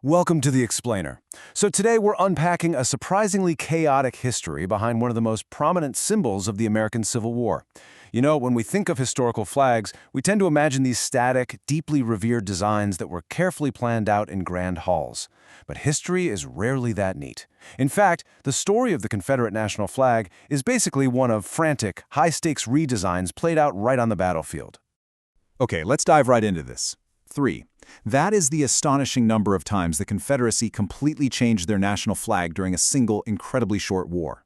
Welcome to The Explainer. So today we're unpacking a surprisingly chaotic history behind one of the most prominent symbols of the American Civil War. You know, when we think of historical flags, we tend to imagine these static, deeply revered designs that were carefully planned out in grand halls. But history is rarely that neat. In fact, the story of the Confederate national flag is basically one of frantic, high-stakes redesigns played out right on the battlefield. Okay, let's dive right into this. 3. That is the astonishing number of times the Confederacy completely changed their national flag during a single, incredibly short war.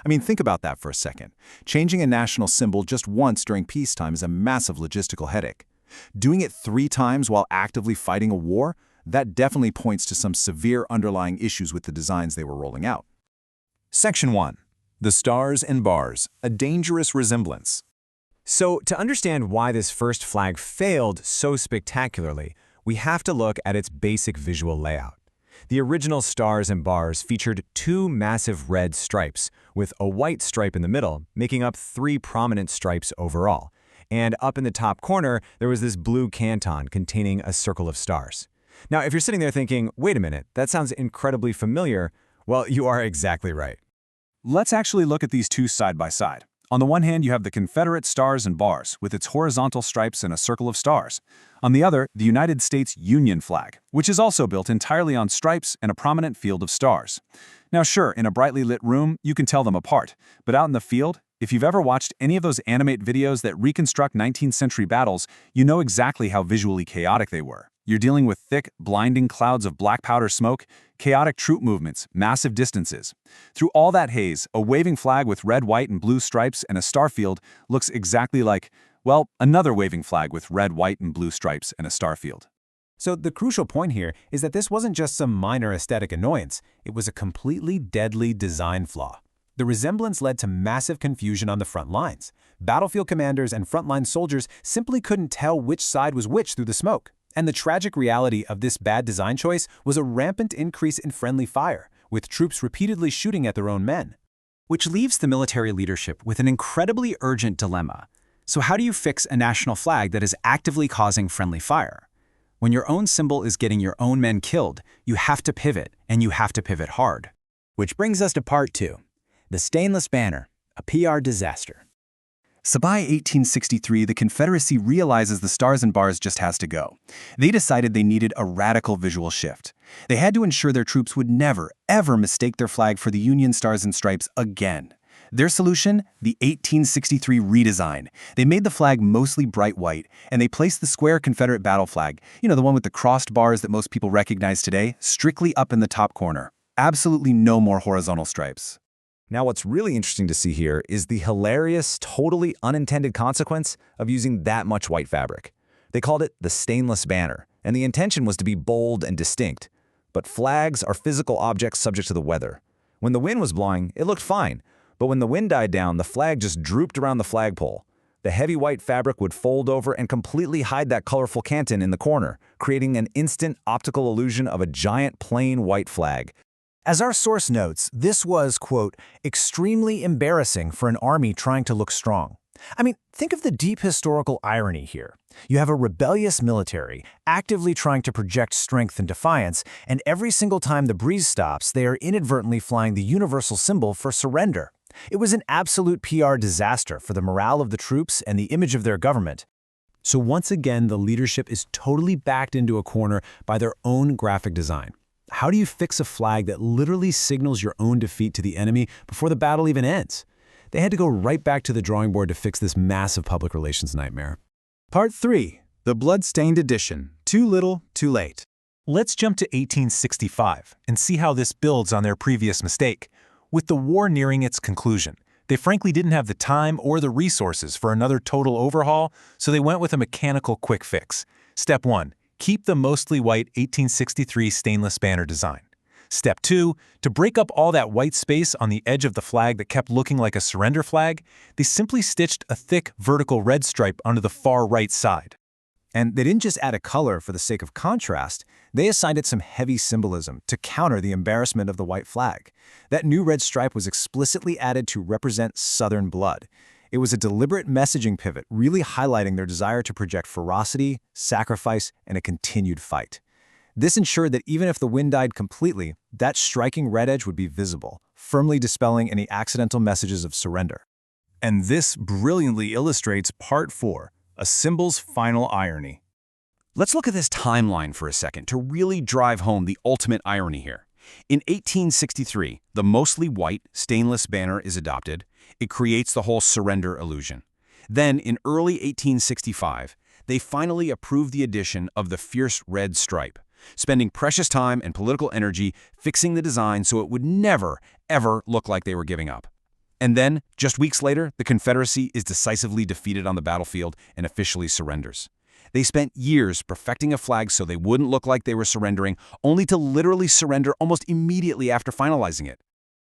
I mean, think about that for a second. Changing a national symbol just once during peacetime is a massive logistical headache. Doing it 3 times while actively fighting a war? That definitely points to some severe underlying issues with the designs they were rolling out. Section 1. The Stars and Bars, a Dangerous Resemblance. So, to understand why this first flag failed so spectacularly, we have to look at its basic visual layout. The original Stars and Bars featured 2 massive red stripes, with a white stripe in the middle, making up 3 prominent stripes overall. And up in the top corner, there was this blue canton containing a circle of stars. Now, if you're sitting there thinking, wait a minute, that sounds incredibly familiar, well, you are exactly right. Let's actually look at these two side by side. On the one hand, you have the Confederate Stars and Bars, with its horizontal stripes and a circle of stars. On the other, the United States Union flag, which is also built entirely on stripes and a prominent field of stars. Now sure, in a brightly lit room, you can tell them apart, but out in the field, if you've ever watched any of those animate videos that reconstruct 19th century battles, you know exactly how visually chaotic they were. You're dealing with thick, blinding clouds of black powder smoke, chaotic troop movements, massive distances. Through all that haze, a waving flag with red, white, and blue stripes and a star field looks exactly like, well, another waving flag with red, white, and blue stripes and a star field. So the crucial point here is that this wasn't just some minor aesthetic annoyance, it was a completely deadly design flaw. The resemblance led to massive confusion on the front lines. Battlefield commanders and frontline soldiers simply couldn't tell which side was which through the smoke. And the tragic reality of this bad design choice was a rampant increase in friendly fire, with troops repeatedly shooting at their own men. Which leaves the military leadership with an incredibly urgent dilemma. So how do you fix a national flag that is actively causing friendly fire? When your own symbol is getting your own men killed, you have to pivot, and you have to pivot hard. Which brings us to part 2, the stainless banner, a PR disaster. So by 1863, the Confederacy realizes the Stars and Bars just has to go. They decided they needed a radical visual shift. They had to ensure their troops would never, ever mistake their flag for the Union Stars and Stripes again. Their solution? The 1863 redesign. They made the flag mostly bright white, and they placed the square Confederate battle flag, you know, the one with the crossed bars that most people recognize today, strictly up in the top corner. Absolutely no more horizontal stripes. Now, what's really interesting to see here is the hilarious, totally unintended consequence of using that much white fabric. They called it the stainless banner, and the intention was to be bold and distinct. But flags are physical objects subject to the weather. When the wind was blowing, it looked fine, but when the wind died down, the flag just drooped around the flagpole. The heavy white fabric would fold over and completely hide that colorful canton in the corner, creating an instant optical illusion of a giant plain white flag. As our source notes, this was, quote, extremely embarrassing for an army trying to look strong. I mean, think of the deep historical irony here. You have a rebellious military actively trying to project strength and defiance, and every single time the breeze stops, they are inadvertently flying the universal symbol for surrender. It was an absolute PR disaster for the morale of the troops and the image of their government. So once again, the leadership is totally backed into a corner by their own graphic design. How do you fix a flag that literally signals your own defeat to the enemy before the battle even ends? They had to go right back to the drawing board to fix this massive public relations nightmare. Part 3. The Blood-Stained Edition. Too little, too late. Let's jump to 1865 and see how this builds on their previous mistake. With the war nearing its conclusion, they frankly didn't have the time or the resources for another total overhaul, so they went with a mechanical quick fix. Step 1. Keep the mostly white 1863 stainless banner design. Step 2. To break up all that white space on the edge of the flag that kept looking like a surrender flag, they simply stitched a thick vertical red stripe onto the far right side. And they didn't just add a color for the sake of contrast, they assigned it some heavy symbolism to counter the embarrassment of the white flag. That new red stripe was explicitly added to represent Southern blood. It was a deliberate messaging pivot, really highlighting their desire to project ferocity, sacrifice, and a continued fight. This ensured that even if the wind died completely, that striking red edge would be visible, firmly dispelling any accidental messages of surrender. And this brilliantly illustrates Part 4, a symbol's final irony. Let's look at this timeline for a second to really drive home the ultimate irony here. In 1863, the mostly white stainless banner is adopted. It creates the whole surrender illusion. Then, in early 1865, they finally approved the addition of the fierce red stripe, spending precious time and political energy fixing the design so it would never, ever look like they were giving up. And then, just weeks later, the Confederacy is decisively defeated on the battlefield and officially surrenders. They spent years perfecting a flag so they wouldn't look like they were surrendering, only to literally surrender almost immediately after finalizing it.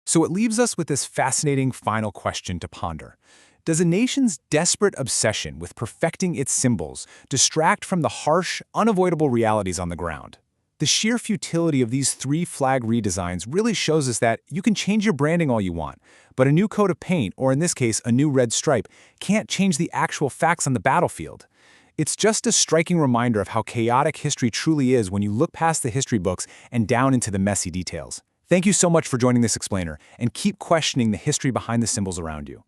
So it leaves us with this fascinating final question to ponder. Does a nation's desperate obsession with perfecting its symbols distract from the harsh, unavoidable realities on the ground? The sheer futility of these 3 flag redesigns really shows us that you can change your branding all you want, but a new coat of paint, or in this case, a new red stripe, can't change the actual facts on the battlefield. It's just a striking reminder of how chaotic history truly is when you look past the history books and down into the messy details. Thank you so much for joining this explainer, and keep questioning the history behind the symbols around you.